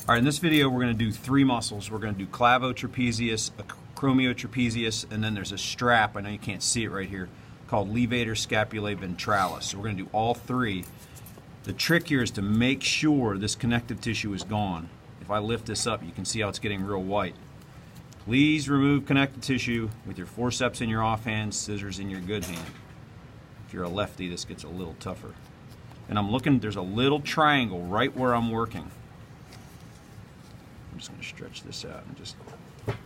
All right, in this video we're going to do 3 muscles. We're going to do clavotrapezius, acronmiotrapezius, and then there's a strap, I know you can't see it right here, called levator scapulae ventralis. So we're going to do all 3. The trick here is to make sure this connective tissue is gone. If I lift this up, you can see how it's getting real white. Please remove connective tissue with your forceps in your offhand, scissors in your good hand. If you're a lefty, this gets a little tougher. And I'm looking, there's a little triangle right where I'm working. I'm just going to stretch this out and just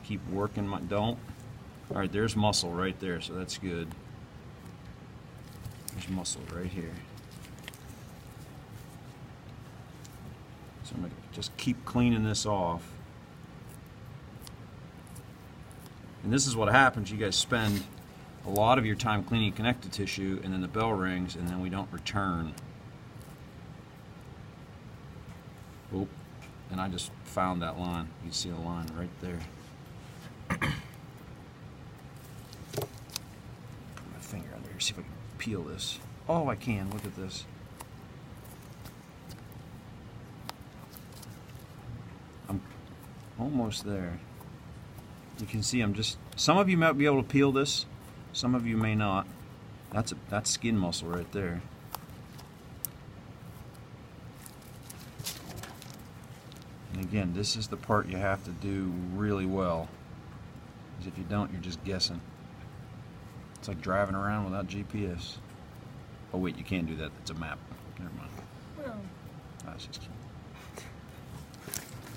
keep working my, don't. All right, there's muscle right there, so that's good. There's muscle right here. So I'm going to just keep cleaning this off. And this is what happens. You guys spend a lot of your time cleaning connective tissue, and then the bell rings, and then we don't return. Oop. And I just found that line. You can see the line right there. Put my finger under here, see if I can peel this. Oh, I can. Look at this. I'm almost there. You can see I'm just, some of you might be able to peel this, some of you may not. That's skin muscle right there. And again, this is the part you have to do really well, because if you don't, you're just guessing. It's like driving around without GPS. Oh wait, you can't do that. It's a map. Never mind. Well. Oh, it's just...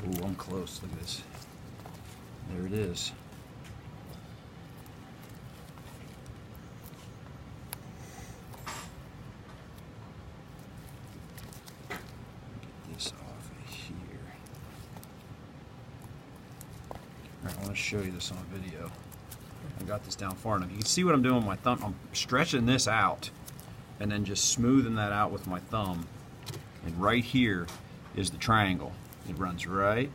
Ooh, I'm close. Look at this. There it is. Get this off of here. Alright, I want to show you this on video. I got this down far enough. You can see what I'm doing with my thumb. I'm stretching this out and then just smoothing that out with my thumb. And right here is the triangle. It runs right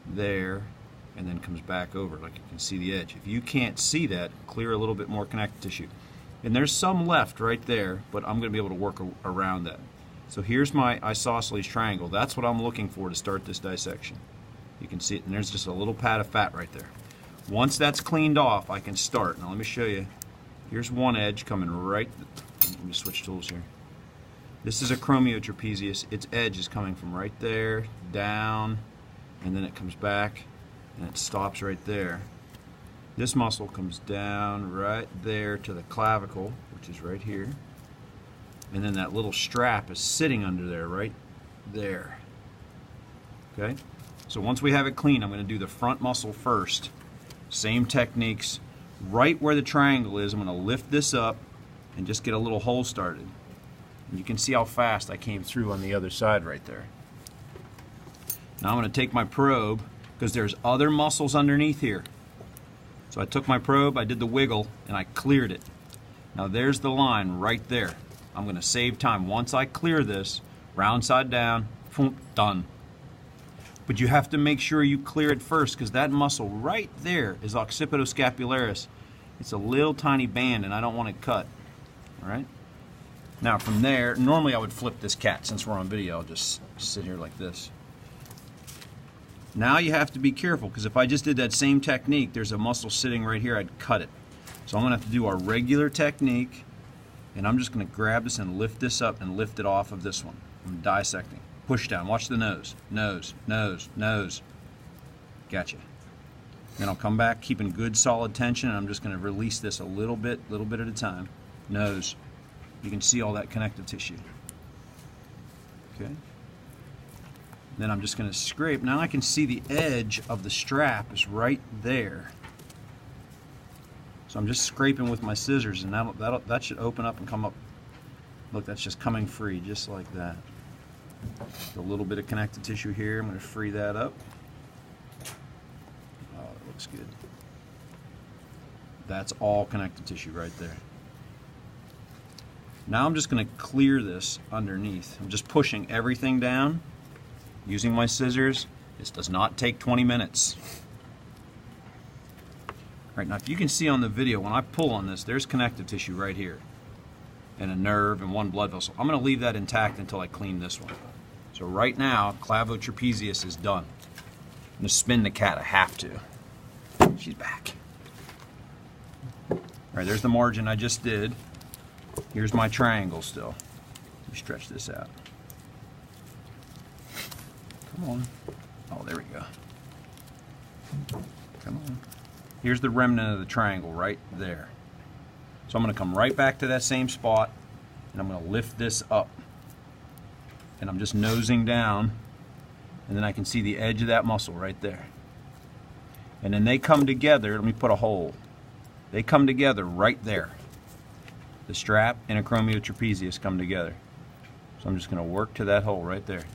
there and then comes back over, like you can see the edge. If you can't see that, clear a little bit more connective tissue. And there's some left right there, but I'm going to be able to work around that. So here's my isosceles triangle. That's what I'm looking for to start this dissection. You can see it, and there's just a little pad of fat right there. Once that's cleaned off, I can start. Now let me show you. Here's one edge coming right, let me switch tools here. This is acronmiotrapezius. Its edge is coming from right there, down, and then it comes back, and it stops right there. This muscle comes down right there to the clavicle, which is right here. And then that little strap is sitting under there, right there. Okay? So once we have it clean, I'm going to do the front muscle first. Same techniques. Right where the triangle is, I'm going to lift this up and just get a little hole started. And you can see how fast I came through on the other side right there. Now I'm going to take my probe, because there's other muscles underneath here. So I took my probe, I did the wiggle, and I cleared it. Now there's the line right there. I'm going to save time. Once I clear this, round side down, boom, done. But you have to make sure you clear it first, because that muscle right there is occipitoscapularis. It's a little tiny band, and I don't want it cut. All right? Now from there, normally I would flip this cat. Since we're on video, I'll just sit here like this. Now you have to be careful, because if I just did that same technique, there's a muscle sitting right here, I'd cut it. So I'm going to have to do our regular technique, and I'm just going to grab this and lift this up and lift it off of this one. I'm dissecting. Push down. Watch the nose. Nose, nose, nose. Gotcha. Then I'll come back, keeping good solid tension, and I'm just going to release this a little bit at a time. Nose. You can see all that connective tissue. Okay. Then I'm just going to scrape. Now I can see the edge of the strap is right there. So I'm just scraping with my scissors, and that should open up and come up. Look, that's just coming free, just like that. A little bit of connective tissue here. I'm going to free that up. Oh, that looks good. That's all connective tissue right there. Now I'm just going to clear this underneath. I'm just pushing everything down using my scissors. This does not take 20 minutes. All right, now if you can see on the video, when I pull on this, there's connective tissue right here, and a nerve and one blood vessel. I'm going to leave that intact until I clean this one. So So right now, clavotrapezius is done. I'm going to spin the cat. I have to. She's back. All right, there's the margin I just did. Here's my triangle still. Let me stretch this out. Come on. Oh, there we go. Come on. Here's the remnant of the triangle right there. So I'm going to come right back to that same spot, and I'm going to lift this up. And I'm just nosing down, and then I can see the edge of that muscle right there. And then they come together. Let me put a hole. They come together right there. The strap and acronmiotrapezius come together. So I'm just going to work to that hole right there.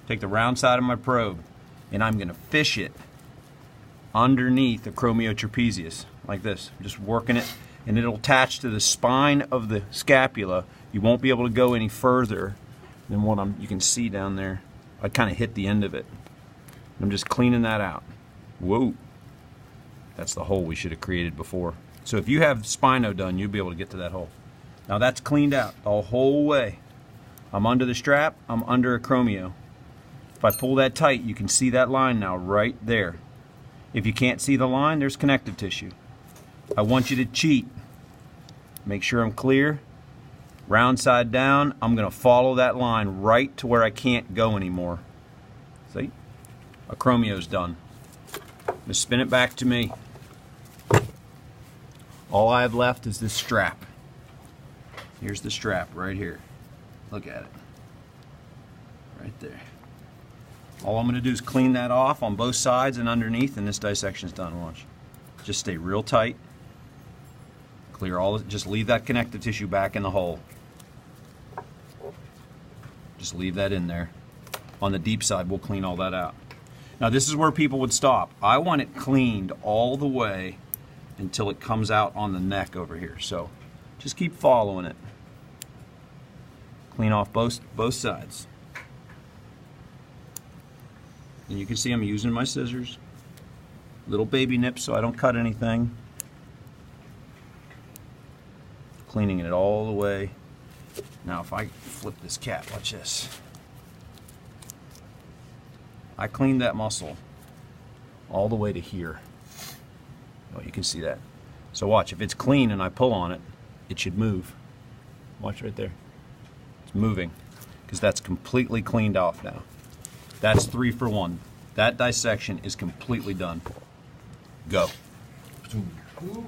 Take the round side of my probe, and I'm going to fish it underneath the acronmiotrapezius like this. I'm just working it, and it'll attach to the spine of the scapula. You won't be able to go any further than what you can see down there. I kind of hit the end of it. I'm just cleaning that out. Whoa. That's the hole we should have created before. So if you have spino done, you'll be able to get to that hole. Now that's cleaned out the whole way. I'm under the strap, I'm under acromio. If I pull that tight, you can see that line now right there. If you can't see the line, there's connective tissue. I want you to cheat. Make sure I'm clear. Round side down, I'm going to follow that line right to where I can't go anymore. See? Acromio's done. Just spin it back to me. All I have left is this strap. Here's the strap right here. Look at it. Right there. All I'm going to do is clean that off on both sides and underneath, and this dissection's done. Watch. Just stay real tight. Clear all. Just leave that connective tissue back in the hole. Just leave that in there. On the deep side, we'll clean all that out. Now this is where people would stop. I want it cleaned all the way until it comes out on the neck over here. So just keep following it. Clean off both sides. And you can see I'm using my scissors. Little baby nips so I don't cut anything. Cleaning it all the way. Now if I flip this cat, watch this. I cleaned that muscle all the way to here. Oh, you can see that. So watch, if it's clean and I pull on it, it should move. Watch right there. It's moving because that's completely cleaned off now. That's 3 for 1. That dissection is completely done. Go. Ooh.